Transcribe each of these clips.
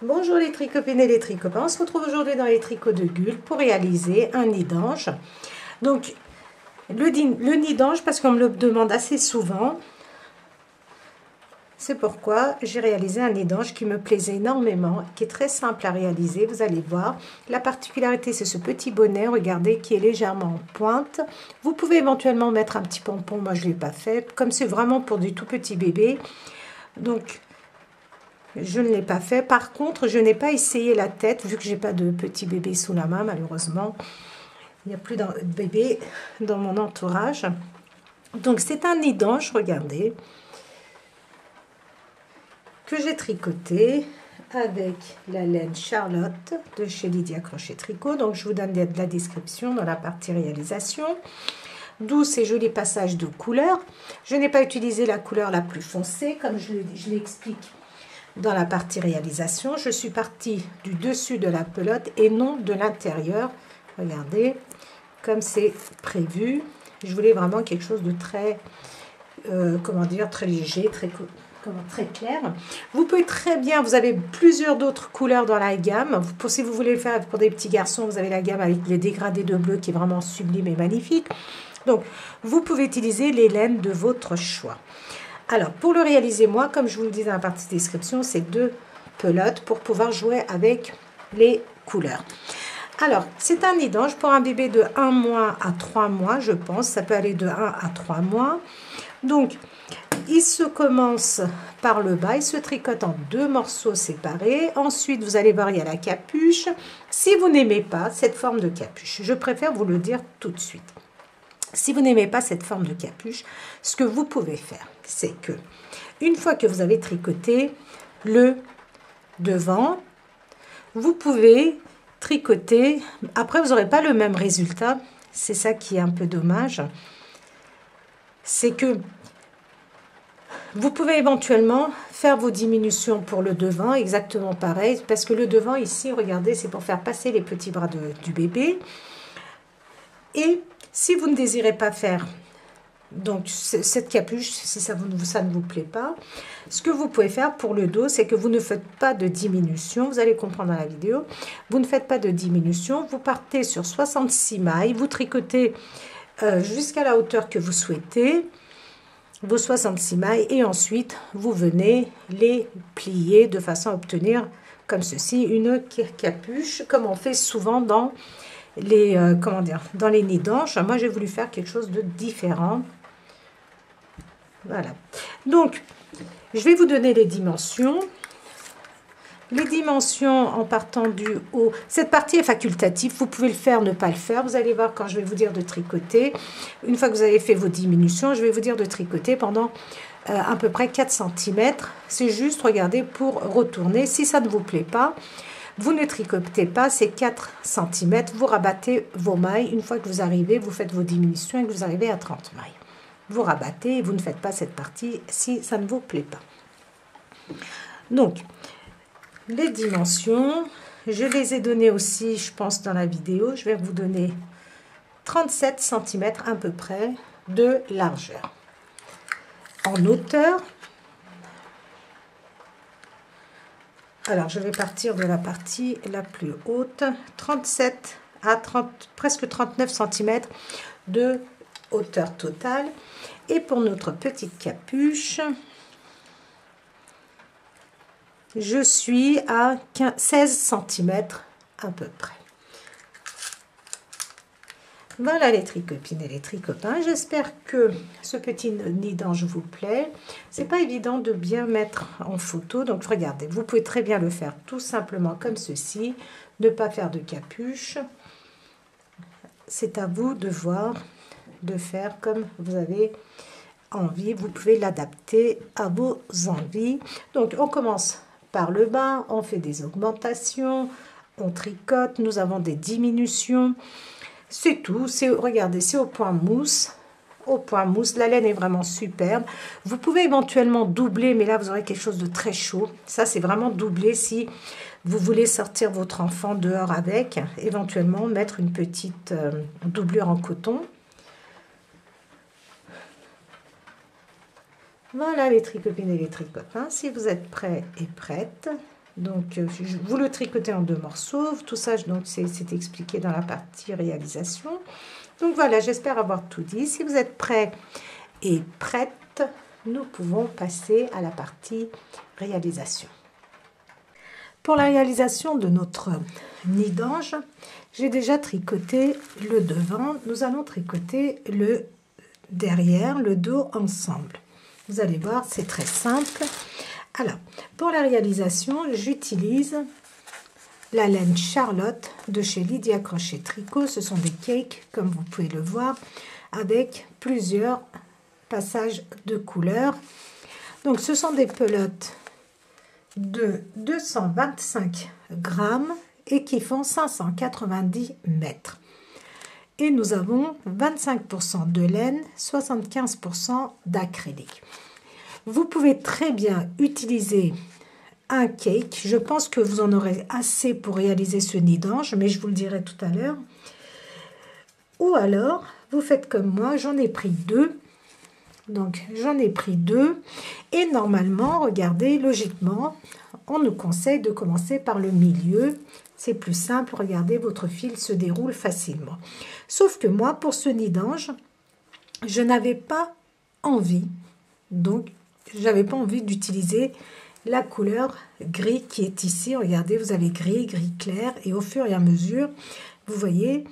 Bonjour les tricopines et les tricopains, on se retrouve aujourd'hui dans les tricots de Gul pour réaliser un nid d'ange. Donc le nid d'ange, parce qu'on me le demande assez souvent, c'est pourquoi j'ai réalisé un nid d'ange qui me plaisait énormément, qui est très simple à réaliser, vous allez voir. La particularité, c'est ce petit bonnet, regardez, qui est légèrement en pointe. Vous pouvez éventuellement mettre un petit pompon, moi je ne l'ai pas fait, comme c'est vraiment pour du tout petit bébé. Donc je ne l'ai pas fait. Par contre, je n'ai pas essayé la tête, vu que j'ai pas de petit bébé sous la main, malheureusement. Il n'y a plus de bébé dans mon entourage. Donc, c'est un nid d'ange, regardez, que j'ai tricoté avec la laine Charlotte de chez Lydia Crochet Tricot. Donc, je vous donne de la description dans la partie réalisation. D'où ces jolis passages de couleurs. Je n'ai pas utilisé la couleur la plus foncée, comme je l'explique dans la partie réalisation. Je suis partie du dessus de la pelote et non de l'intérieur. Regardez, comme c'est prévu. Je voulais vraiment quelque chose de très, comment dire, très léger, très clair. Vous pouvez très bien, vous avez plusieurs d'autres couleurs dans la gamme. Si vous voulez le faire pour des petits garçons, vous avez la gamme avec les dégradés de bleu qui est vraiment sublime et magnifique. Donc, vous pouvez utiliser les laines de votre choix. Alors, pour le réaliser, moi, comme je vous le dis dans la partie description, c'est 2 pelotes pour pouvoir jouer avec les couleurs. Alors, c'est un nid d'ange pour un bébé de 1 mois à 3 mois, je pense. Ça peut aller de 1 à 3 mois. Donc, il se commence par le bas, il se tricote en 2 morceaux séparés. Ensuite, vous allez voir, il y a la capuche. Si vous n'aimez pas cette forme de capuche, je préfère vous le dire tout de suite. Si vous n'aimez pas cette forme de capuche, ce que vous pouvez faire, c'est que une fois que vous avez tricoté le devant, vous pouvez tricoter. Après, vous n'aurez pas le même résultat. C'est ça qui est un peu dommage. C'est que vous pouvez éventuellement faire vos diminutions pour le devant, exactement pareil, parce que le devant ici, regardez, c'est pour faire passer les petits bras du bébé. Et si vous ne désirez pas faire donc cette capuche, si ça ne vous plaît pas, ce que vous pouvez faire pour le dos, c'est que vous ne faites pas de diminution. Vous allez comprendre dans la vidéo. Vous ne faites pas de diminution. Vous partez sur 66 mailles. Vous tricotez jusqu'à la hauteur que vous souhaitez, vos 66 mailles. Et ensuite, vous venez les plier de façon à obtenir, comme ceci, une capuche, comme on fait souvent dans les, dans les nids d'ange. Moi, j'ai voulu faire quelque chose de différent. Voilà. Donc, je vais vous donner les dimensions. Les dimensions en partant du haut. Cette partie est facultative. Vous pouvez le faire, ne pas le faire. Vous allez voir quand je vais vous dire de tricoter. Une fois que vous avez fait vos diminutions, je vais vous dire de tricoter pendant à peu près 4 cm. C'est juste, regardez, pour retourner. Si ça ne vous plaît pas, vous ne tricotez pas ces 4 cm. Vous rabattez vos mailles. Une fois que vous arrivez, vous faites vos diminutions et que vous arrivez à 30 mailles. Vous rabattez et vous ne faites pas cette partie si ça ne vous plaît pas. Donc, les dimensions, je les ai données aussi, je pense, dans la vidéo. Je vais vous donner 37 cm à peu près de largeur. En hauteur, alors je vais partir de la partie la plus haute, 37 à presque 39 cm de hauteur totale. Et pour notre petite capuche, je suis à 16 cm à peu près. Voilà les tricopines et les tricopains. J'espère que ce petit nid d'ange vous plaît. C'est pas évident de bien mettre en photo. Donc regardez, vous pouvez très bien le faire tout simplement comme ceci. Ne pas faire de capuche. C'est à vous de voir, de faire comme vous avez envie. Vous pouvez l'adapter à vos envies. Donc on commence par le bas, on fait des augmentations, on tricote, nous avons des diminutions. C'est tout. Regardez, c'est au point mousse. Au point mousse, la laine est vraiment superbe. Vous pouvez éventuellement doubler, mais là vous aurez quelque chose de très chaud. Ça c'est vraiment doubler si vous voulez sortir votre enfant dehors avec. Éventuellement mettre une petite doublure en coton. Voilà les tricopines et les tricopains. Si vous êtes prêts et prêtes, Donc, vous le tricotez en 2 morceaux. Tout ça, donc c'est expliqué dans la partie réalisation. Donc voilà, j'espère avoir tout dit. Si vous êtes prêts et prête, nous pouvons passer à la partie réalisation. Pour la réalisation de notre nid d'ange, j'ai déjà tricoté le devant. Nous allons tricoter le derrière, le dos ensemble. Vous allez voir, c'est très simple. Alors, pour la réalisation, j'utilise la laine Charlotte de chez Lydia Crochet Tricot. Ce sont des cakes, comme vous pouvez le voir, avec plusieurs passages de couleurs. Donc, ce sont des pelotes de 225 grammes et qui font 590 mètres. Et nous avons 25% de laine, 75% d'acrylique. Vous pouvez très bien utiliser un cake. Je pense que vous en aurez assez pour réaliser ce nid d'ange, mais je vous le dirai tout à l'heure. Ou alors, vous faites comme moi, j'en ai pris 2. Donc, j'en ai pris 2. Et normalement, regardez, logiquement, on nous conseille de commencer par le milieu. C'est plus simple, regardez, votre fil se déroule facilement. Sauf que moi, pour ce nid d'ange, je n'avais pas envie. Donc, j'avais pas envie d'utiliser la couleur gris qui est ici. Regardez, vous avez gris, gris clair. Et au fur et à mesure, vous voyez,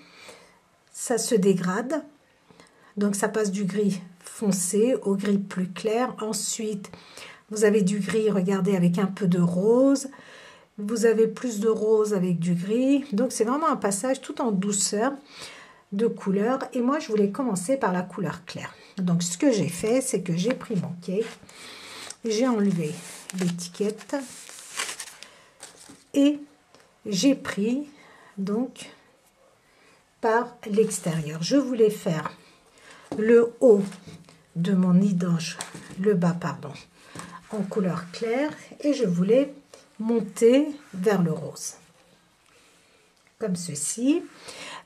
ça se dégrade. Donc, ça passe du gris foncé au gris plus clair. Ensuite, vous avez du gris, regardez, avec un peu de rose. Vous avez plus de rose avec du gris. Donc, c'est vraiment un passage tout en douceur de couleurs. Et moi, je voulais commencer par la couleur claire. Donc, ce que j'ai fait, c'est que j'ai pris mon cake. J'ai enlevé l'étiquette. Et j'ai pris, donc, par l'extérieur. Je voulais faire le haut de mon nid d'ange, le bas, pardon, en couleur claire. Et je voulais monter vers le rose. Comme ceci.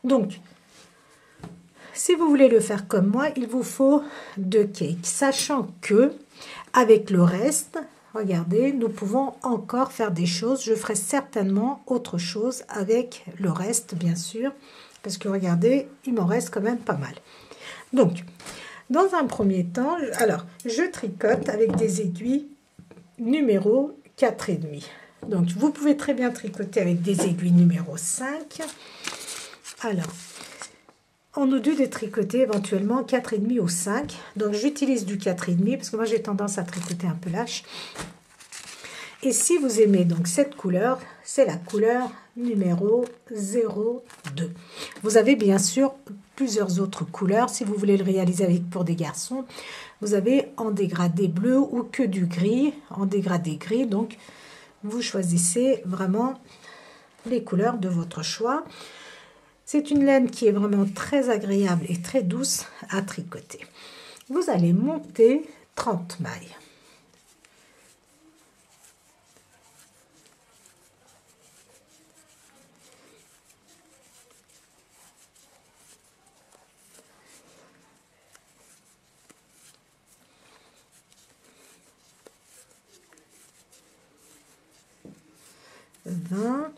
Donc, si vous voulez le faire comme moi, il vous faut 2 cakes. Sachant que, avec le reste, regardez, nous pouvons encore faire des choses. Je ferai certainement autre chose avec le reste, bien sûr. Parce que, regardez, il m'en reste quand même pas mal. Donc, dans un premier temps, alors, je tricote avec des aiguilles numéro 4,5. Donc, vous pouvez très bien tricoter avec des aiguilles numéro 5. Alors, on a dû les tricoter éventuellement 4,5 ou 5. Donc, j'utilise du 4,5 parce que moi, j'ai tendance à tricoter un peu lâche. Et si vous aimez donc cette couleur, c'est la couleur numéro 02. Vous avez bien sûr plusieurs autres couleurs. Si vous voulez le réaliser avec pour des garçons, vous avez en dégradé bleu ou que du gris, en dégradé gris. Donc, vous choisissez vraiment les couleurs de votre choix. C'est une laine qui est vraiment très agréable et très douce à tricoter. Vous allez monter 30 mailles. Vingt,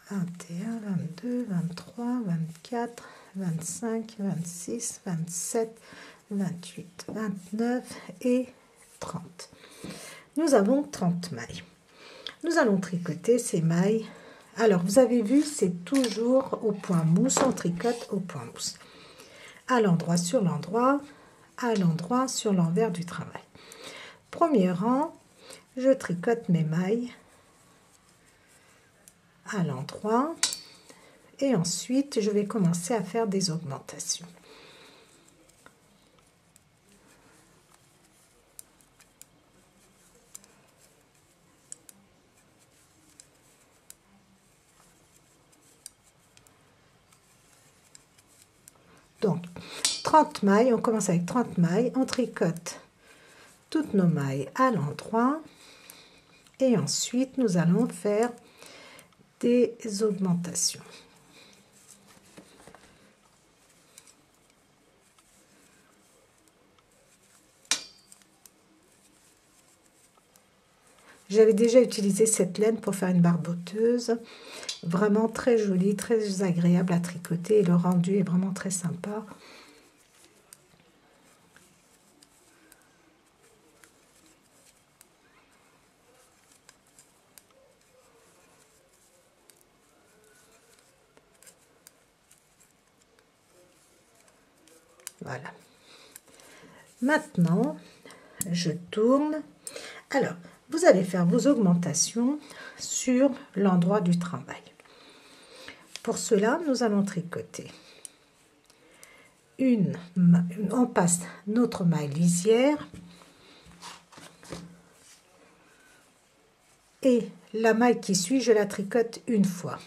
21, 22, 23, 24, 25, 26, 27, 28, 29 et 30. Nous avons 30 mailles. Nous allons tricoter ces mailles. Alors, vous avez vu, c'est toujours au point mousse. On tricote au point mousse. À l'endroit sur l'endroit, à l'endroit sur l'envers du travail. Premier rang, je tricote mes mailles à l'endroit et ensuite je vais commencer à faire des augmentations. Donc 30 mailles, on commence avec 30 mailles, on tricote toutes nos mailles à l'endroit et ensuite nous allons faire des augmentations. J'avais déjà utilisé cette laine pour faire une barboteuse. Vraiment très jolie, très agréable à tricoter. Et le rendu est vraiment très sympa. Voilà. Maintenant, je tourne. Alors, vous allez faire vos augmentations sur l'endroit du travail. Pour cela, nous allons tricoter on passe notre maille lisière et la maille qui suit, je la tricote une fois.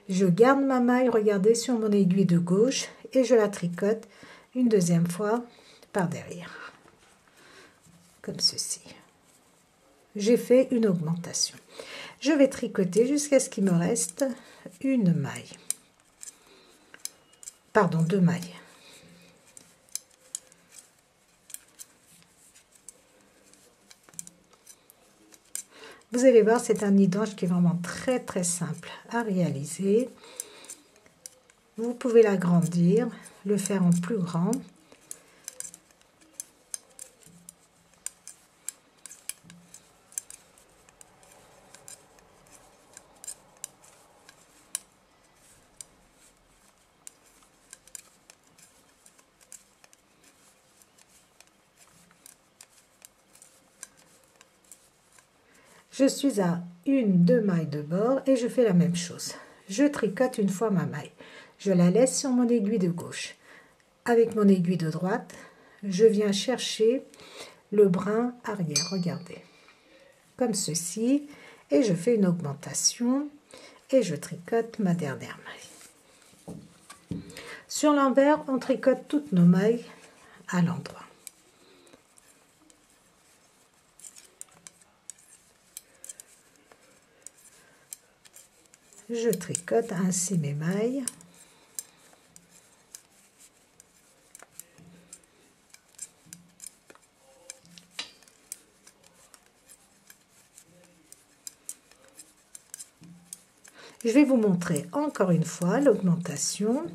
Je garde ma maille, regardez, sur mon aiguille de gauche et je la tricote une deuxième fois par derrière, comme ceci. J'ai fait une augmentation. Je vais tricoter jusqu'à ce qu'il me reste une maille. Pardon, 2 mailles. Vous allez voir, c'est un nid d'ange qui est vraiment très très simple à réaliser. Vous pouvez l'agrandir, le faire en plus grand. Je suis à 1-2 mailles de bord et je fais la même chose. Je tricote une fois ma maille. Je la laisse sur mon aiguille de gauche. Avec mon aiguille de droite, je viens chercher le brin arrière. Regardez. Comme ceci. Et je fais une augmentation et je tricote ma dernière maille. Sur l'envers, on tricote toutes nos mailles à l'endroit. Je tricote ainsi mes mailles. Je vais vous montrer encore une fois l'augmentation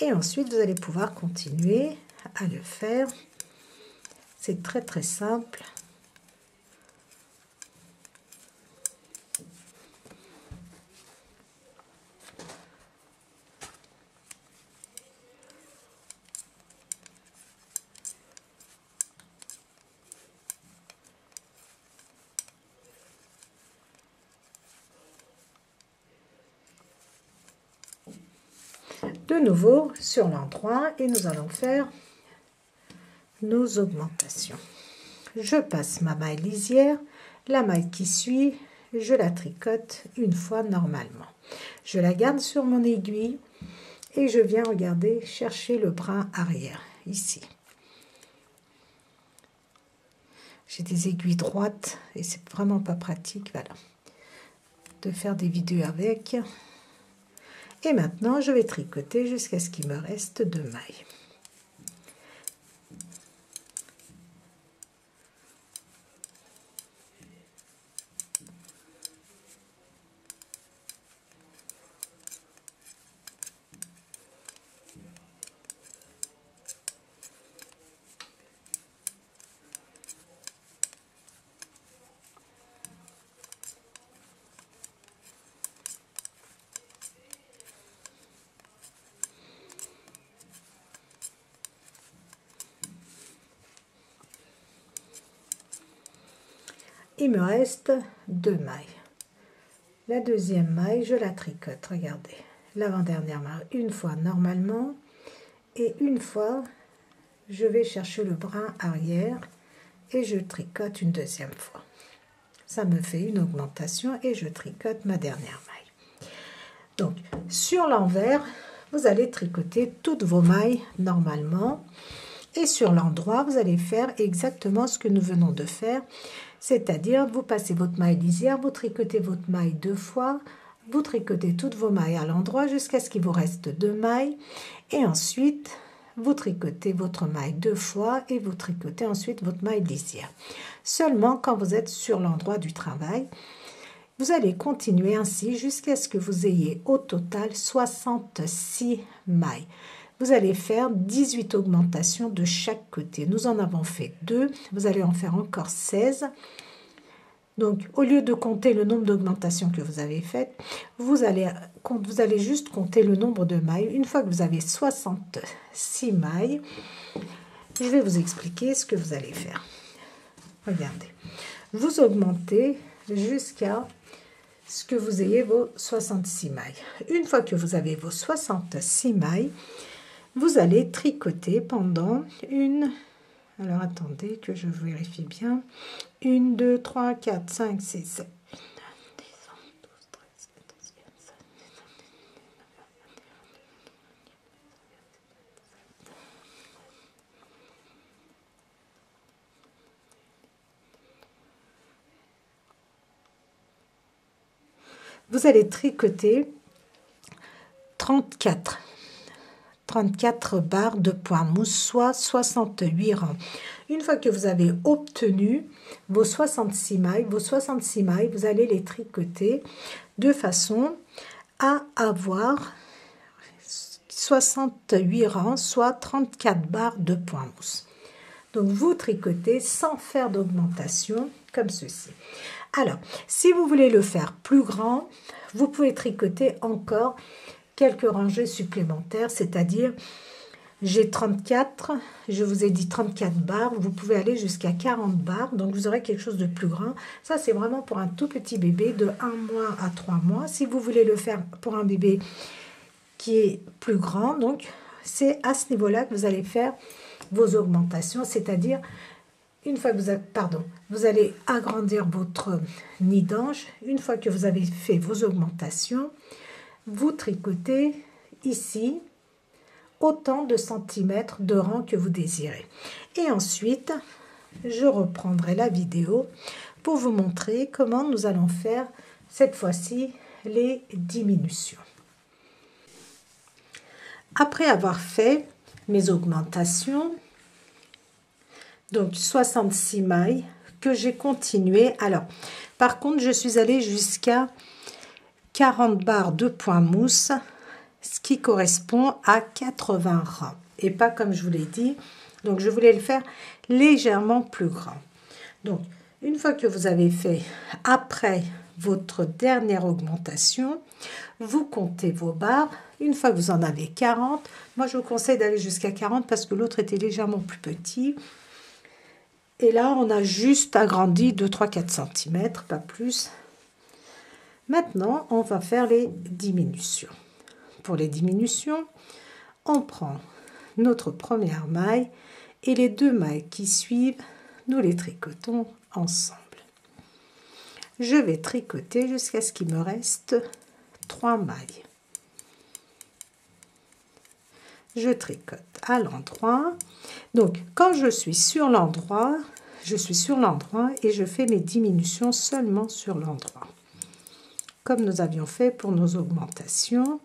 et ensuite vous allez pouvoir continuer à le faire. C'est très très simple. De nouveau sur l'endroit et nous allons faire nos augmentations. Je passe ma maille lisière, la maille qui suit, je la tricote une fois normalement. Je la garde sur mon aiguille et je viens regarder chercher le brin arrière ici. J'ai des aiguilles droites et c'est vraiment pas pratique, voilà, de faire des vidéos avec. Et maintenant, je vais tricoter jusqu'à ce qu'il me reste 2 mailles. Il me reste 2 mailles. La deuxième maille, je la tricote. Regardez, l'avant-dernière maille, une fois normalement et une fois, je vais chercher le brin arrière et je tricote une deuxième fois. Ça me fait une augmentation et je tricote ma dernière maille. Donc, sur l'envers, vous allez tricoter toutes vos mailles normalement. Et sur l'endroit, vous allez faire exactement ce que nous venons de faire. C'est-à-dire, vous passez votre maille lisière, vous tricotez votre maille 2 fois, vous tricotez toutes vos mailles à l'endroit jusqu'à ce qu'il vous reste 2 mailles. Et ensuite, vous tricotez votre maille 2 fois et vous tricotez ensuite votre maille lisière. Seulement quand vous êtes sur l'endroit du travail, vous allez continuer ainsi jusqu'à ce que vous ayez au total 66 mailles. Vous allez faire 18 augmentations de chaque côté. Nous en avons fait 2, vous allez en faire encore 16. Donc, au lieu de compter le nombre d'augmentations que vous avez faites, vous allez juste compter le nombre de mailles. Une fois que vous avez 66 mailles, je vais vous expliquer ce que vous allez faire. Regardez, vous augmentez jusqu'à ce que vous ayez vos 66 mailles. Une fois que vous avez vos 66 mailles, vous allez tricoter pendant une... Alors, attendez que je vérifie bien. 1, 2, 3, 4, 5, 6, 7, 8, 9, 10, 11, 12, 13, 14, 15, 16, 17, 18, 19, 20. Vous allez tricoter 34 barres de point mousse, soit 68 rangs. Une fois que vous avez obtenu vos 66 mailles, vous allez les tricoter de façon à avoir 68 rangs, soit 34 barres de point mousse. Donc, vous tricotez sans faire d'augmentation, comme ceci. Alors, si vous voulez le faire plus grand, vous pouvez tricoter encore quelques rangées supplémentaires, c'est-à-dire j'ai 34, je vous ai dit 34 barres, vous pouvez aller jusqu'à 40 barres, donc vous aurez quelque chose de plus grand. Ça, c'est vraiment pour un tout petit bébé de 1 mois à 3 mois. Si vous voulez le faire pour un bébé qui est plus grand, donc c'est à ce niveau-là que vous allez faire vos augmentations, c'est-à-dire une fois que vous allez agrandir votre nid d'ange. Une fois que vous avez fait vos augmentations, vous tricotez ici autant de centimètres de rang que vous désirez. Et ensuite, je reprendrai la vidéo pour vous montrer comment nous allons faire cette fois-ci les diminutions. Après avoir fait mes augmentations, donc 66 mailles que j'ai continué. Alors, par contre, je suis allée jusqu'à 40 barres de point mousse, ce qui correspond à 80 rangs. Et pas comme je vous l'ai dit. Donc, je voulais le faire légèrement plus grand. Donc, une fois que vous avez fait après votre dernière augmentation, vous comptez vos barres. Une fois que vous en avez 40, moi je vous conseille d'aller jusqu'à 40 parce que l'autre était légèrement plus petit. Et là, on a juste agrandi de 3-4 cm, pas plus. Maintenant, on va faire les diminutions. Pour les diminutions, on prend notre première maille et les 2 mailles qui suivent, nous les tricotons ensemble. Je vais tricoter jusqu'à ce qu'il me reste 3 mailles. Je tricote à l'endroit. Donc, quand je suis sur l'endroit, et je fais mes diminutions seulement sur l'endroit. Comme nous avions fait pour nos augmentations.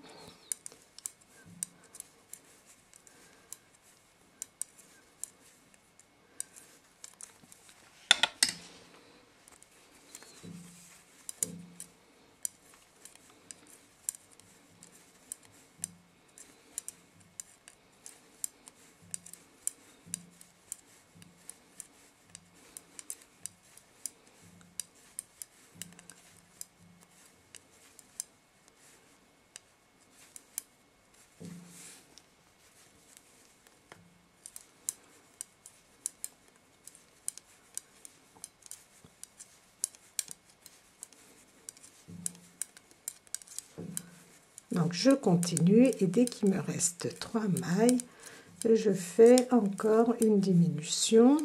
Donc, je continue et dès qu'il me reste 3 mailles, je fais encore une diminution.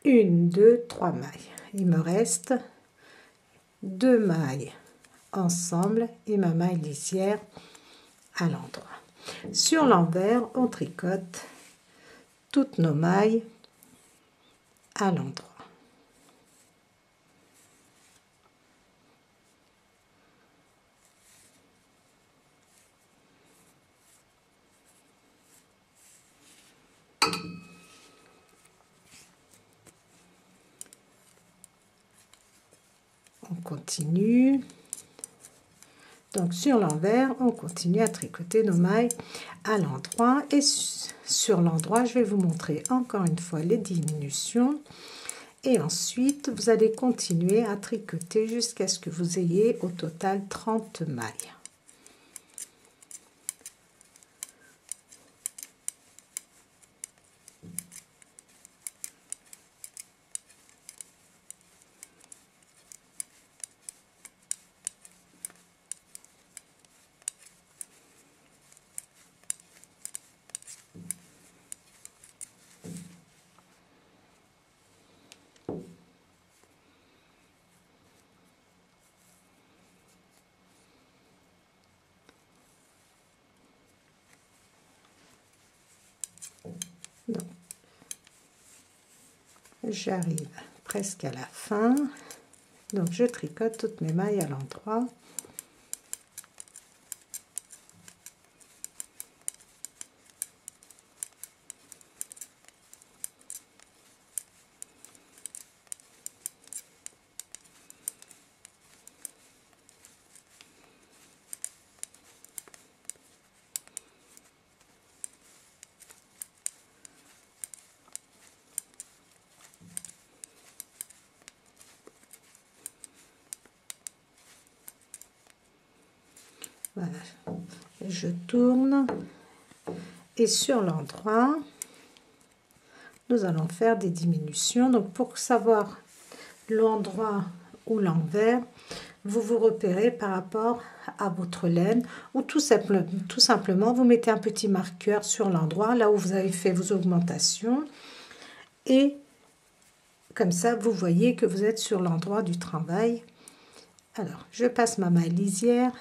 Une, deux, 3 mailles. Il me reste 2 mailles ensemble et ma maille lisière à l'endroit. Sur l'envers, on tricote toutes nos mailles à l'endroit. On continue. Donc sur l'envers, on continue à tricoter nos mailles à l'endroit et sur l'endroit, je vais vous montrer encore une fois les diminutions et ensuite vous allez continuer à tricoter jusqu'à ce que vous ayez au total 30 mailles. J'arrive presque à la fin, donc je tricote toutes mes mailles à l'endroit. Voilà, je tourne et sur l'endroit, nous allons faire des diminutions. Donc pour savoir l'endroit ou l'envers, vous vous repérez par rapport à votre laine ou tout simplement vous mettez un petit marqueur sur l'endroit là où vous avez fait vos augmentations et comme ça vous voyez que vous êtes sur l'endroit du travail. Alors je passe ma maille lisière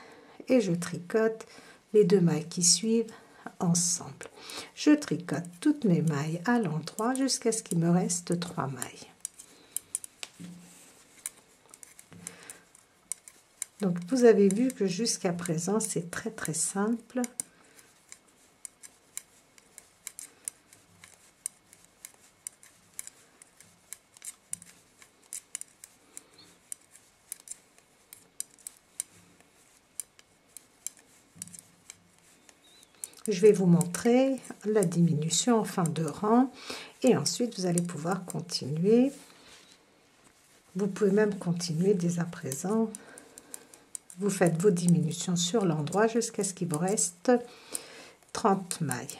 et je tricote les deux mailles qui suivent ensemble. Je tricote toutes mes mailles à l'endroit jusqu'à ce qu'il me reste 3 mailles. Donc vous avez vu que jusqu'à présent c'est très simple. Je vais vous montrer la diminution en fin de rang et ensuite vous allez pouvoir continuer. Vous pouvez même continuer dès à présent. Vous faites vos diminutions sur l'endroit jusqu'à ce qu'il vous reste 30 mailles.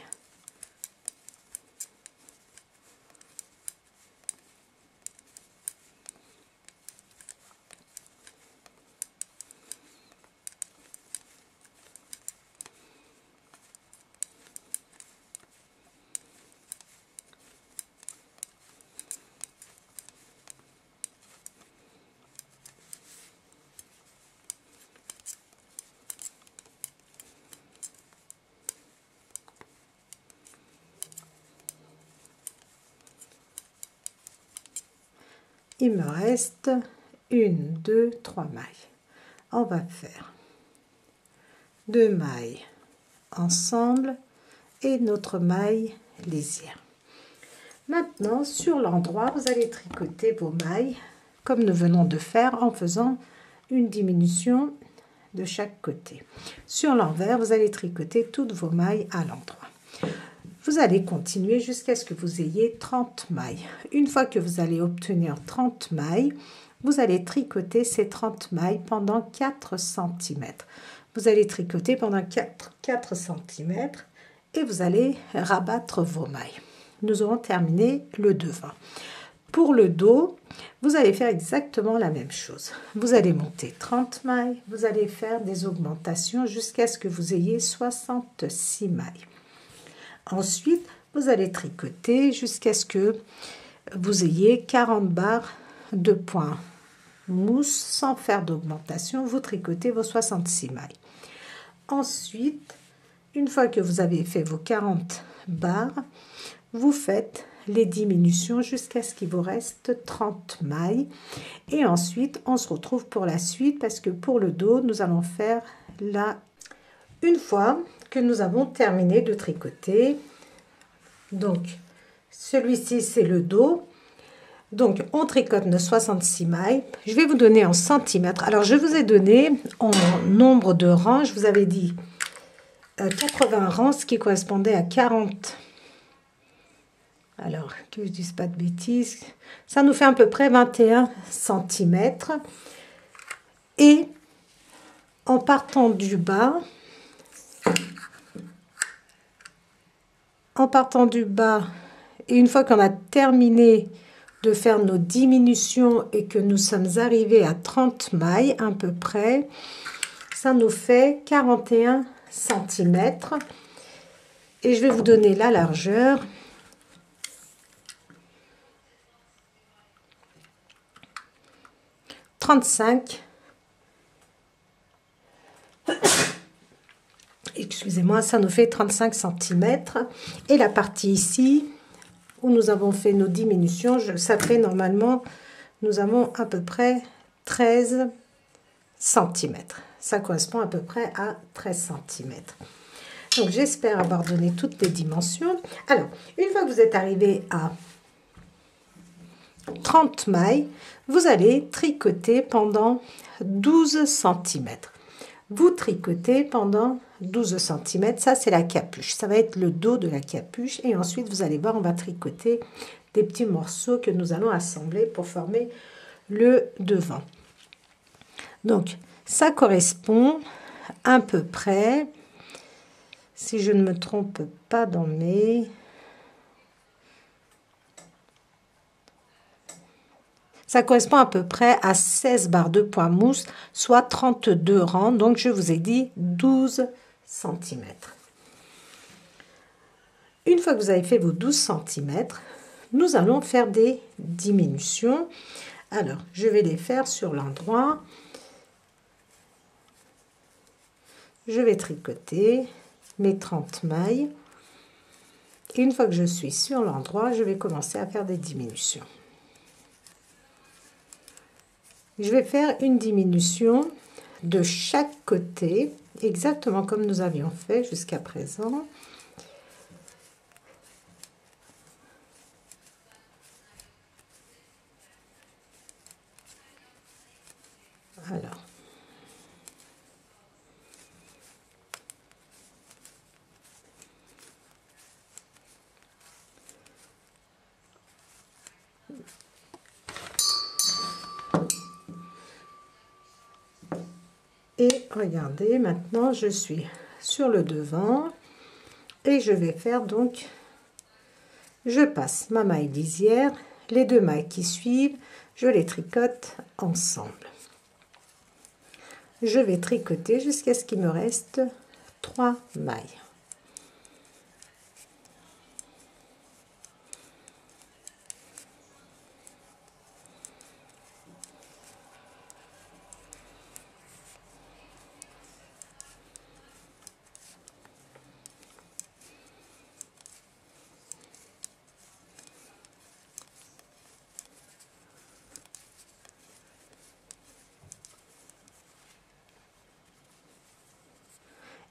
Il me reste 1, 2, 3 mailles. On va faire 2 mailles ensemble et notre maille lisière. Maintenant, sur l'endroit, vous allez tricoter vos mailles comme nous venons de faire en faisant une diminution de chaque côté. Sur l'envers, vous allez tricoter toutes vos mailles à l'endroit. Vous allez continuer jusqu'à ce que vous ayez 30 mailles. Une fois que vous allez obtenir 30 mailles, vous allez tricoter ces 30 mailles pendant 4 cm. Vous allez tricoter pendant 4 cm et vous allez rabattre vos mailles. Nous aurons terminé le devant. Pour le dos, vous allez faire exactement la même chose. Vous allez monter 30 mailles, vous allez faire des augmentations jusqu'à ce que vous ayez 66 mailles. Ensuite, vous allez tricoter jusqu'à ce que vous ayez 40 barres de points mousse sans faire d'augmentation, vous tricotez vos 66 mailles. Ensuite, une fois que vous avez fait vos 40 barres, vous faites les diminutions jusqu'à ce qu'il vous reste 30 mailles. Et ensuite, on se retrouve pour la suite parce que pour le dos, nous allons faire là. Une fois que nous avons terminé de tricoter, donc celui-ci c'est le dos. Donc, on tricote nos 66 mailles. Je vais vous donner en centimètres. Alors, je vous ai donné en nombre de rangs. Je vous avais dit 80 rangs, ce qui correspondait à 40. Alors, que je ne dise pas de bêtises. Ça nous fait à peu près 21 centimètres. Et en partant du bas, et une fois qu'on a terminé de faire nos diminutions et que nous sommes arrivés à 30 mailles à peu près, ça nous fait 41 cm. Et je vais vous donner la largeur. « 35 » excusez-moi, ça nous fait 35 cm. Et la partie ici, où nous avons fait nos diminutions, ça fait normalement, nous avons à peu près 13 cm. Ça correspond à peu près à 13 cm. Donc, j'espère avoir donné toutes les dimensions. Alors, une fois que vous êtes arrivé à 30 mailles, vous allez tricoter pendant 12 cm. Vous tricotez pendant 12 cm, ça c'est la capuche, ça va être le dos de la capuche et ensuite vous allez voir on va tricoter des petits morceaux que nous allons assembler pour former le devant. Donc ça correspond à peu près, si je ne me trompe pas dans mes... Ça correspond à peu près à 16 barres de point mousse, soit 32 rangs. Donc, je vous ai dit 12 cm. Une fois que vous avez fait vos 12 cm, nous allons faire des diminutions. Alors, je vais les faire sur l'endroit. Je vais tricoter mes 30 mailles. Et une fois que je suis sur l'endroit, je vais commencer à faire des diminutions. Je vais faire une diminution de chaque côté, exactement comme nous avions fait jusqu'à présent. Alors. Et regardez, maintenant je suis sur le devant et je vais faire donc, je passe ma maille lisière, les deux mailles qui suivent, je les tricote ensemble. Je vais tricoter jusqu'à ce qu'il me reste 3 mailles.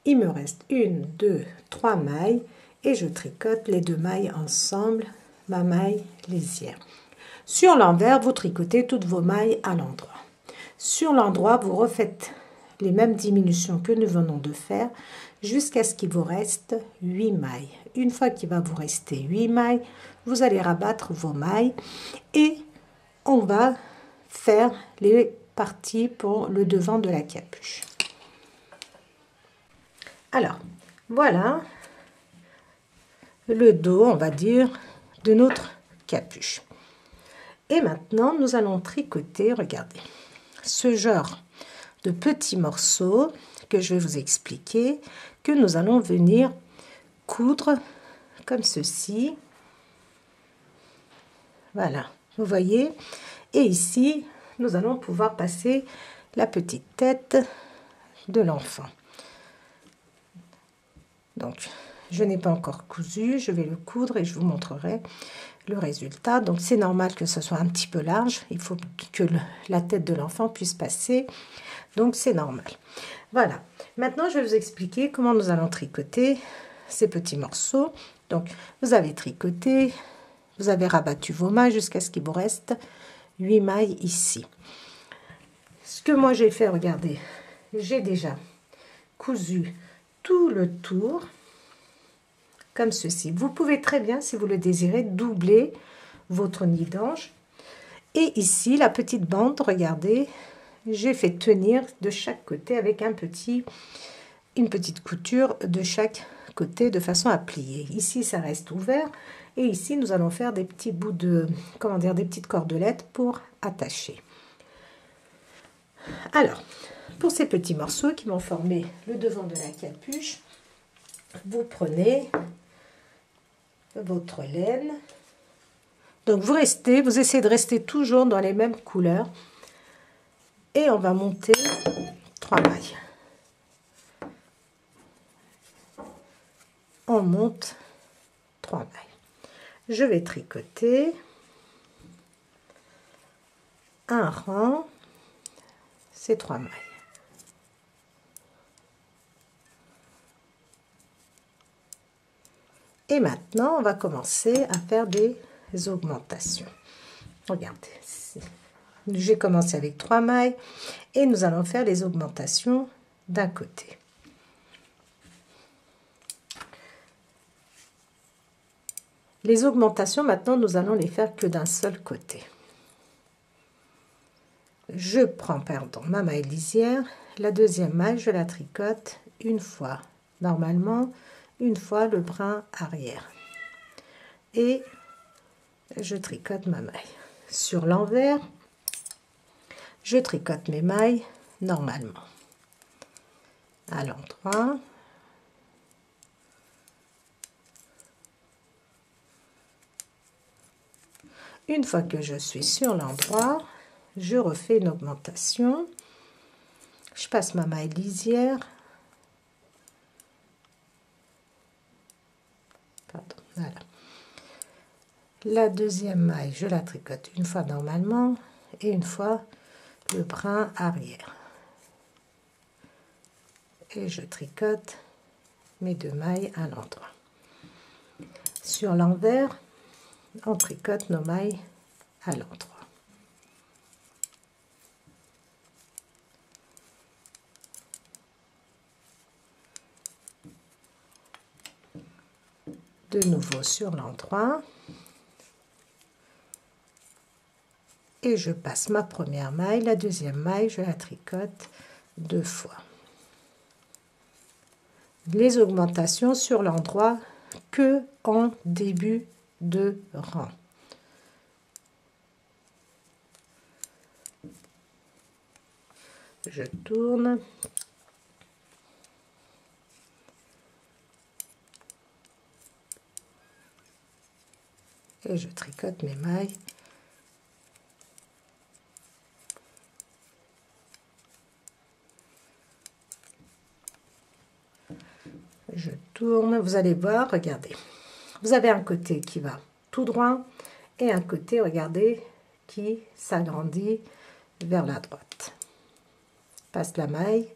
Il me reste 1, 2, 3 mailles et je tricote les deux mailles ensemble, ma maille lisière. Sur l'envers, vous tricotez toutes vos mailles à l'endroit. Sur l'endroit, vous refaites les mêmes diminutions que nous venons de faire jusqu'à ce qu'il vous reste 8 mailles. Une fois qu'il va vous rester 8 mailles, vous allez rabattre vos mailles et on va faire les parties pour le devant de la capuche. Alors, voilà le dos, on va dire, de notre capuche. Et maintenant, nous allons tricoter, regardez, ce genre de petits morceaux que je vais vous expliquer, que nous allons venir coudre comme ceci. Voilà, vous voyez. Et ici, nous allons pouvoir passer la petite tête de l'enfant. Donc, je n'ai pas encore cousu, je vais le coudre et je vous montrerai le résultat. Donc, c'est normal que ce soit un petit peu large, il faut que la tête de l'enfant puisse passer, donc c'est normal. Voilà, maintenant je vais vous expliquer comment nous allons tricoter ces petits morceaux. Donc, vous avez tricoté, vous avez rabattu vos mailles jusqu'à ce qu'il vous reste 8 mailles ici. Ce que moi j'ai fait, regardez, j'ai déjà cousu tout le tour comme ceci. Vous pouvez très bien, si vous le désirez, doubler votre nid d'ange. Et ici, la petite bande, regardez, j'ai fait tenir de chaque côté avec une petite couture de chaque côté de façon à plier. Ici, ça reste ouvert. Et ici, nous allons faire des petits bouts de, comment dire, des petites cordelettes pour attacher. Alors, pour ces petits morceaux qui vont former le devant de la capuche, vous prenez votre laine. Donc, vous essayez de rester toujours dans les mêmes couleurs. Et on va monter 3 mailles. On monte 3 mailles. Je vais tricoter un rang, ces 3 mailles. Et maintenant, on va commencer à faire des augmentations. Regardez, j'ai commencé avec 3 mailles et nous allons faire les augmentations d'un côté. Les augmentations, maintenant, nous allons les faire que d'un seul côté. Je prends, pardon, ma maille lisière, la deuxième maille, je la tricote une fois, normalement, une fois le brin arrière. Et je tricote ma maille. Sur l'envers, je tricote mes mailles normalement. À l'endroit. Une fois que je suis sur l'endroit, je refais une augmentation. Je passe ma maille lisière. Pardon, voilà. La deuxième maille, je la tricote une fois normalement et une fois le brin arrière. Et je tricote mes 2 mailles à l'endroit. Sur l'envers, on tricote nos mailles à l'endroit. De nouveau sur l'endroit. Et je passe ma première maille, la deuxième maille, je la tricote 2 fois. Les augmentations sur l'endroit que en début de rang. Je tourne. Et je tricote mes mailles. Je tourne, vous allez voir, regardez. Vous avez un côté qui va tout droit et un côté, regardez, qui s'agrandit vers la droite. Passe la maille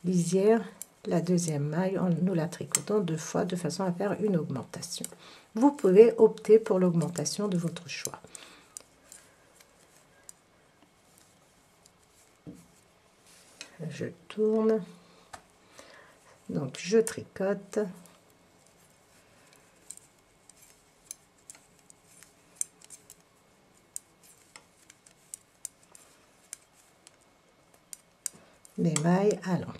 lisière, la deuxième maille, nous la tricotons 2 fois de façon à faire une augmentation. Vous pouvez opter pour l'augmentation de votre choix. Je tourne. Donc, je tricote. Mes mailles à l'endroit.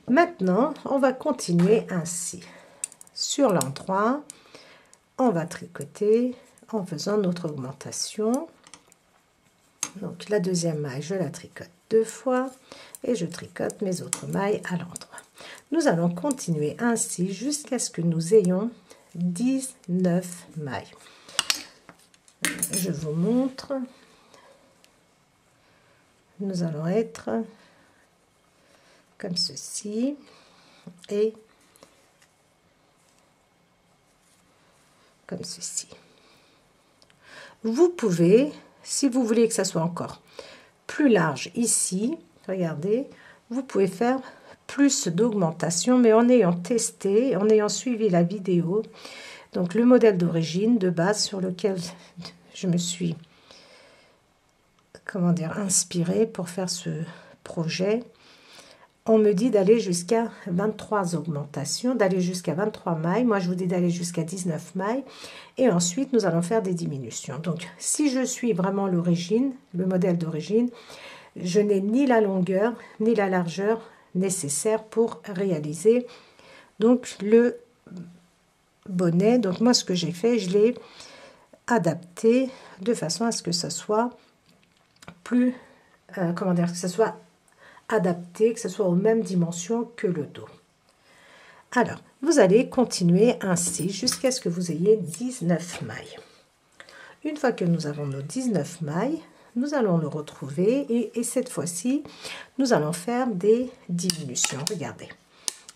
Maintenant, on va continuer ainsi. Sur l'endroit, on va tricoter en faisant notre augmentation. Donc, la deuxième maille, je la tricote 2 fois et je tricote mes autres mailles à l'endroit. Nous allons continuer ainsi jusqu'à ce que nous ayons 19 mailles. Je vous montre. nous allons être comme ceci et comme ceci. Vous pouvez, si vous voulez que ça soit encore plus large ici, regardez, vous pouvez faire plus d'augmentation, mais en ayant testé, en ayant suivi la vidéo, donc le modèle d'origine de base sur lequel je me suis, comment dire, inspirée pour faire ce projet, on me dit d'aller jusqu'à 23 augmentations, d'aller jusqu'à 23 mailles. Moi, je vous dis d'aller jusqu'à 19 mailles. Et ensuite, nous allons faire des diminutions. Donc, si je suis vraiment l'origine, le modèle d'origine, je n'ai ni la longueur ni la largeur nécessaire pour réaliser donc le bonnet. Donc, moi, ce que j'ai fait, je l'ai adapté de façon à ce que ça soit plus, comment dire, que ça soit adapté, que ce soit aux mêmes dimensions que le dos. Alors, vous allez continuer ainsi jusqu'à ce que vous ayez 19 mailles. Une fois que nous avons nos 19 mailles, nous allons le retrouver et cette fois-ci, nous allons faire des diminutions. Regardez,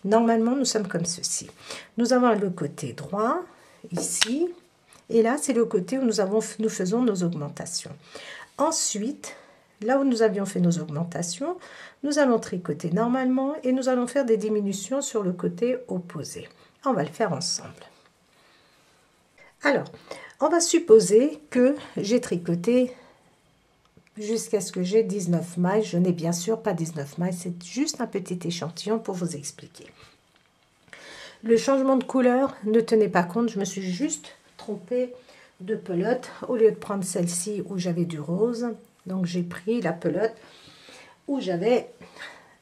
normalement, nous sommes comme ceci. Nous avons le côté droit, ici, et là, c'est le côté où nous faisons nos augmentations. Ensuite, là où nous avions fait nos augmentations, nous allons tricoter normalement et nous allons faire des diminutions sur le côté opposé. On va le faire ensemble. Alors, on va supposer que j'ai tricoté jusqu'à ce que j'ai 19 mailles. Je n'ai bien sûr pas 19 mailles, c'est juste un petit échantillon pour vous expliquer. Le changement de couleur, ne tenez pas compte, je me suis juste trompée de pelote. Au lieu de prendre celle-ci où j'avais du rose, donc j'ai pris la pelote où j'avais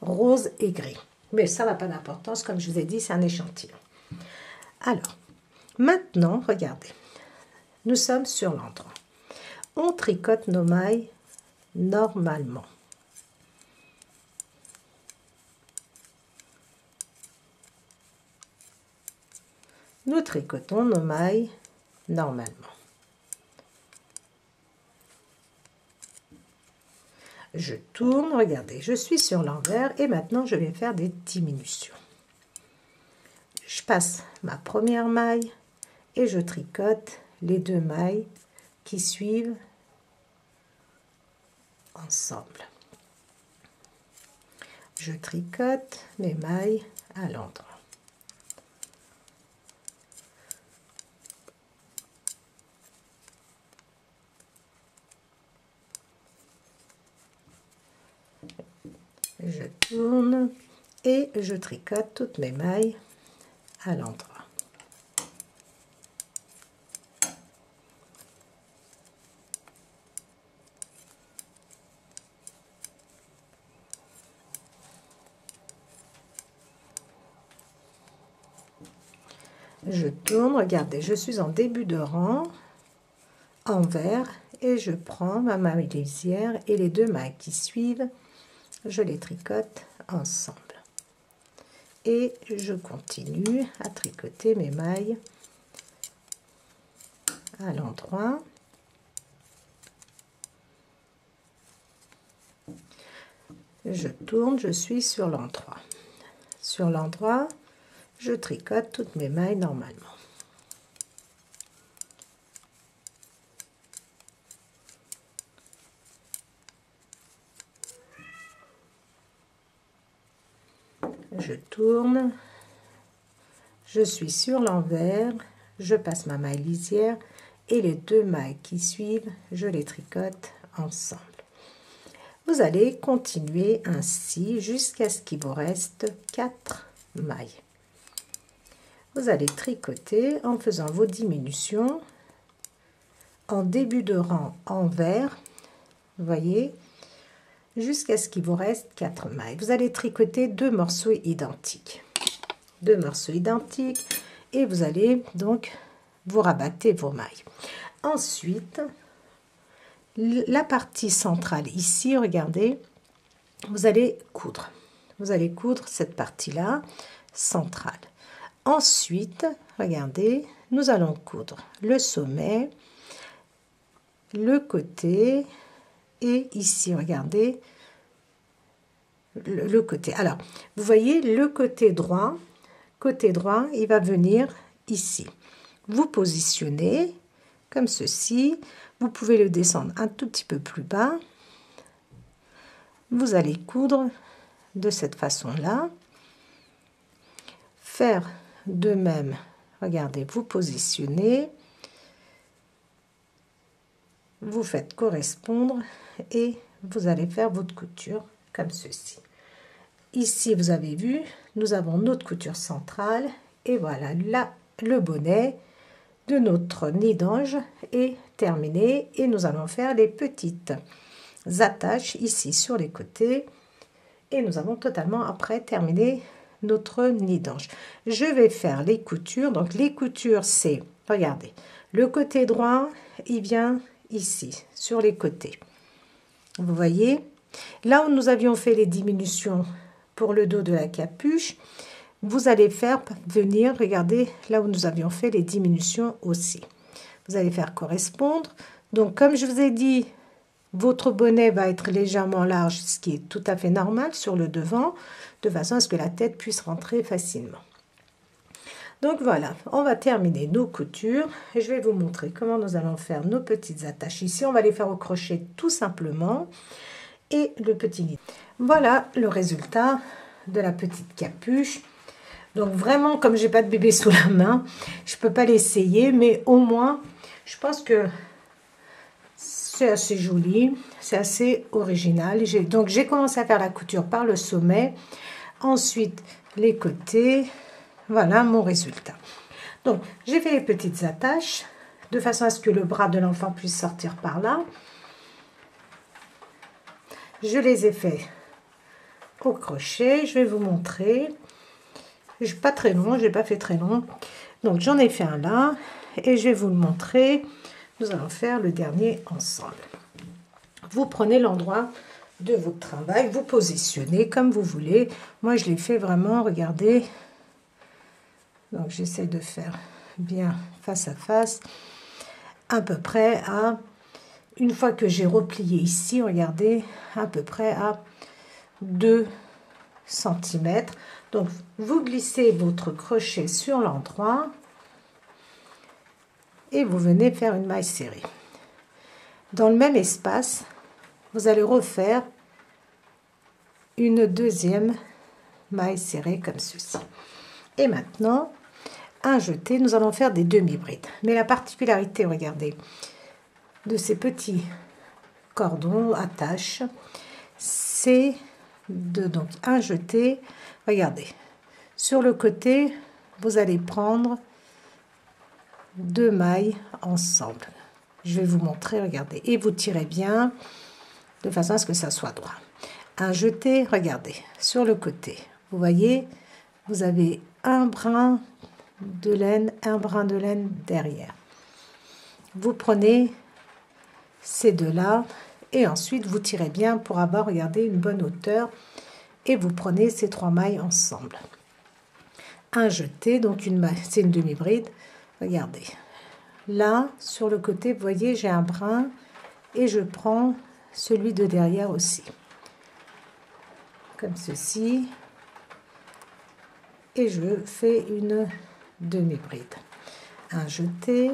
rose et gris. Mais ça n'a pas d'importance, comme je vous ai dit, c'est un échantillon. Alors, maintenant, regardez, nous sommes sur l'endroit. On tricote nos mailles normalement. Nous tricotons nos mailles normalement. Je tourne, regardez, je suis sur l'envers et maintenant je vais faire des diminutions. Je passe ma première maille et je tricote les deux mailles qui suivent ensemble. Je tricote mes mailles à l'endroit. Je tourne et je tricote toutes mes mailles à l'endroit. Je tourne, regardez, je suis en début de rang, envers, et je prends ma maille lisière et les deux mailles qui suivent, je les tricote ensemble. Et je continue à tricoter mes mailles à l'endroit. Je tourne, je suis sur l'endroit. Sur l'endroit, je tricote toutes mes mailles normalement. Je tourne, je suis sur l'envers, je passe ma maille lisière et les deux mailles qui suivent, je les tricote ensemble. Vous allez continuer ainsi jusqu'à ce qu'il vous reste 4 mailles. Vous allez tricoter en faisant vos diminutions en début de rang envers, vous voyez, jusqu'à ce qu'il vous reste 4 mailles. Vous allez tricoter 2 morceaux identiques. 2 morceaux identiques et vous allez donc vous rabattre vos mailles. Ensuite, la partie centrale ici, regardez, vous allez coudre. Vous allez coudre cette partie-là centrale. Ensuite, regardez, nous allons coudre le sommet, le côté et ici, regardez, le côté. Alors, vous voyez le côté droit, il va venir ici. Vous positionnez comme ceci. Vous pouvez le descendre un tout petit peu plus bas. Vous allez coudre de cette façon-là. Faire de même. Regardez, vous positionnez. Vous faites correspondre et vous allez faire votre couture comme ceci. Ici, vous avez vu, nous avons notre couture centrale et voilà, là, le bonnet de notre nid d'ange est terminé et nous allons faire les petites attaches ici sur les côtés et nous avons totalement après terminé notre nid d'ange. Je vais faire les coutures. Donc les coutures, c'est, regardez, le côté droit, il vient ici sur les côtés. Vous voyez, là où nous avions fait les diminutions pour le dos de la capuche, vous allez faire venir, regardez, là où nous avions fait les diminutions aussi. Vous allez faire correspondre. Donc, comme je vous ai dit, votre bonnet va être légèrement large, ce qui est tout à fait normal sur le devant, de façon à ce que la tête puisse rentrer facilement. Donc voilà, on va terminer nos coutures et je vais vous montrer comment nous allons faire nos petites attaches. Ici, on va les faire au crochet tout simplement et le petit nid. Voilà le résultat de la petite capuche. Donc vraiment, comme j'ai pas de bébé sous la main, je peux pas l'essayer, mais au moins, je pense que c'est assez joli, c'est assez original. Donc j'ai commencé à faire la couture par le sommet, ensuite les côtés. Voilà mon résultat. Donc j'ai fait les petites attaches de façon à ce que le bras de l'enfant puisse sortir par là. Je les ai fait au crochet. Je vais vous montrer. Pas très long, j'ai pas fait très long. Donc j'en ai fait un là et je vais vous le montrer. Nous allons faire le dernier ensemble. Vous prenez l'endroit de votre travail, vous positionnez comme vous voulez. Moi je l'ai fait vraiment, regardez. Donc j'essaie de faire bien face à face, à peu près à, une fois que j'ai replié ici, regardez, à peu près à 2 cm. Donc vous glissez votre crochet sur l'endroit et vous venez faire une maille serrée. Dans le même espace, vous allez refaire une deuxième maille serrée comme ceci. Et maintenant, un jeté, nous allons faire des demi-brides. Mais la particularité, regardez, de ces petits cordons attaches, c'est de donc un jeté. Regardez, sur le côté, vous allez prendre 2 mailles ensemble. Je vais vous montrer, regardez, et vous tirez bien de façon à ce que ça soit droit. Un jeté, regardez, sur le côté, vous voyez, vous avez un brin de laine, un brin de laine derrière. Vous prenez ces deux-là et ensuite vous tirez bien pour avoir, regardez, une bonne hauteur et vous prenez ces 3 mailles ensemble. Un jeté, donc une maille, c'est une demi-bride, regardez. Là, sur le côté, vous voyez, j'ai un brin et je prends celui de derrière aussi. Comme ceci. Et je fais une demi-bride. Un jeté.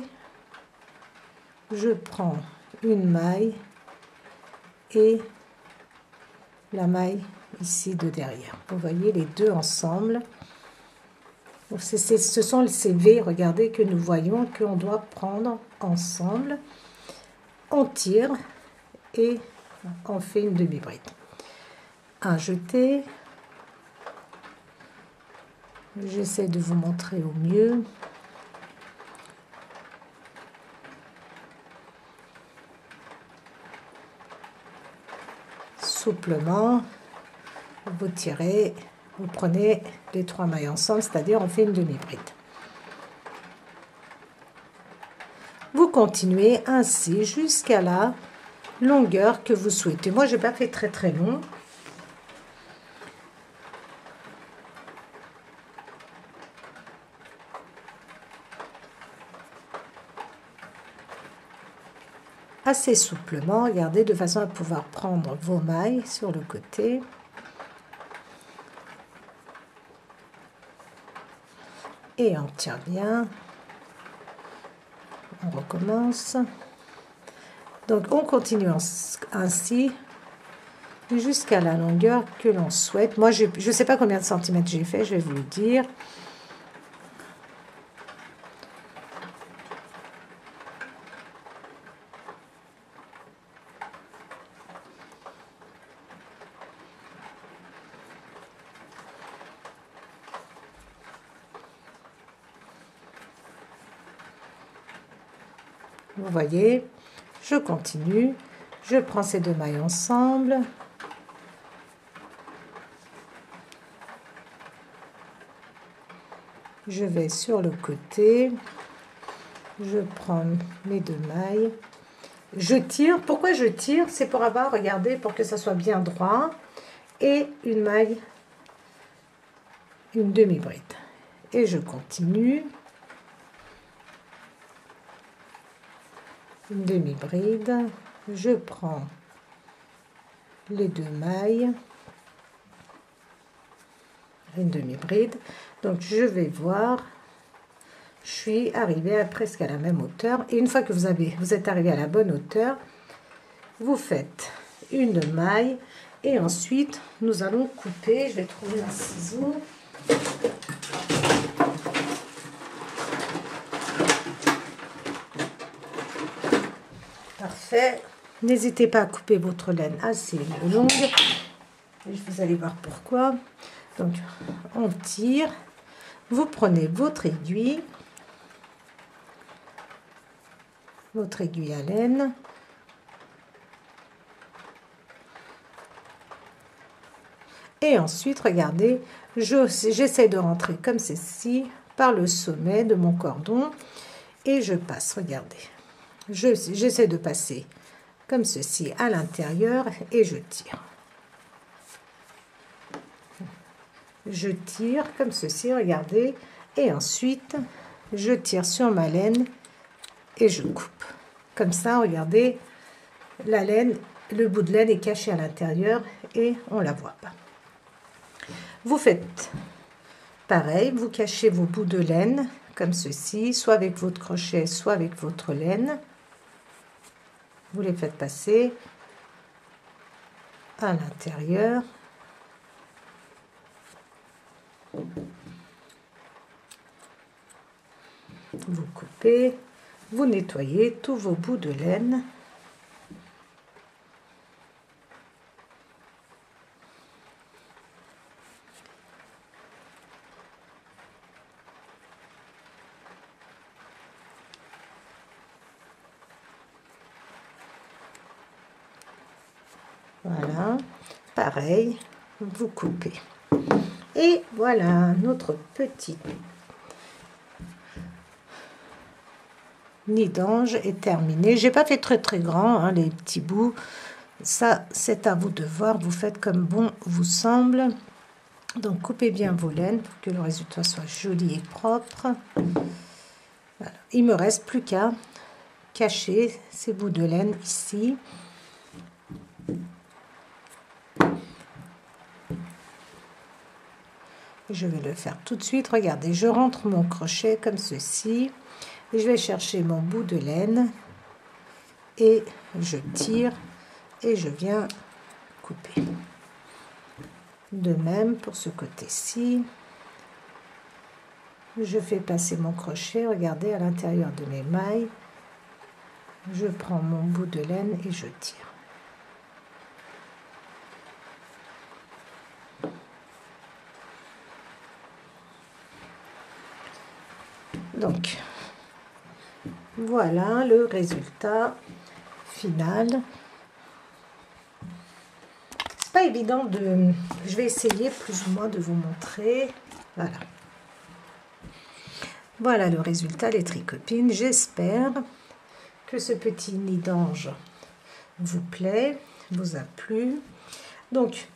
Je prends une maille et la maille ici de derrière. Vous voyez les deux ensemble. Ce sont ces V, regardez, que nous voyons qu'on doit prendre ensemble. On tire et on fait une demi-bride. Un jeté. J'essaie de vous montrer au mieux. Souplement, vous tirez, vous prenez les 3 mailles ensemble, c'est-à-dire on fait une demi-bride. Vous continuez ainsi jusqu'à la longueur que vous souhaitez. Moi, je n'ai pas fait très très long. Assez souplement, regardez, de façon à pouvoir prendre vos mailles sur le côté. et on tire bien. On recommence. Donc on continue ainsi jusqu'à la longueur que l'on souhaite. Moi je ne sais pas combien de centimètres j'ai fait, je vais vous le dire. Vous voyez, je continue, je prends ces deux mailles ensemble. Je vais sur le côté, je prends mes deux mailles, je tire. Pourquoi je tire? C'est pour avoir, regardez, pour que ça soit bien droit, et une maille, une demi-bride. Et je continue. Une demi-bride, je prends les deux mailles, une demi-bride, donc je vais voir, je suis arrivée à presque à la même hauteur, et une fois que vous êtes arrivé à la bonne hauteur, vous faites une maille, et ensuite nous allons couper. Je vais trouver un ciseau. Parfait. N'hésitez pas à couper votre laine assez longue. Vous allez voir pourquoi. Donc, on tire. Vous prenez votre aiguille à laine. Et ensuite, regardez, j'essaie de rentrer comme ceci par le sommet de mon cordon. Et je passe, regardez. J'essaie de passer comme ceci à l'intérieur et je tire. Je tire comme ceci, regardez. Et ensuite, je tire sur ma laine et je coupe. Comme ça, regardez, la laine, le bout de laine est caché à l'intérieur et on ne la voit pas. Vous faites pareil, vous cachez vos bouts de laine comme ceci, soit avec votre crochet, soit avec votre laine. Vous les faites passer à l'intérieur. Vous coupez, vous nettoyez tous vos bouts de laine. Voilà, pareil, vous coupez. Et voilà, notre petit nid d'ange est terminé. J'ai pas fait très grand, hein, les petits bouts. Ça, c'est à vous de voir. Vous faites comme bon vous semble. Donc, coupez bien vos laines pour que le résultat soit joli et propre. Voilà. Il me reste plus qu'à cacher ces bouts de laine ici. Je vais le faire tout de suite. Regardez, je rentre mon crochet comme ceci. Et je vais chercher mon bout de laine. Et je tire. Et je viens couper. De même pour ce côté-ci. Je fais passer mon crochet. Regardez, à l'intérieur de mes mailles. Je prends mon bout de laine et je tire. Donc, voilà le résultat final. C'est pas évident de... Je vais essayer plus ou moins de vous montrer. Voilà. Voilà le résultat, les tricopines. J'espère que ce petit nid d'ange vous plaît, vous a plu. Donc,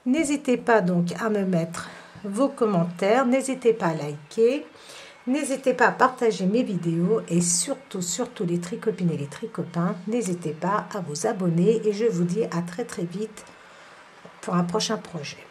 n'hésitez pas donc à me mettre vos commentaires. N'hésitez pas à liker. N'hésitez pas à partager mes vidéos et surtout les tricopines et les tricopains, n'hésitez pas à vous abonner et je vous dis à très vite pour un prochain projet.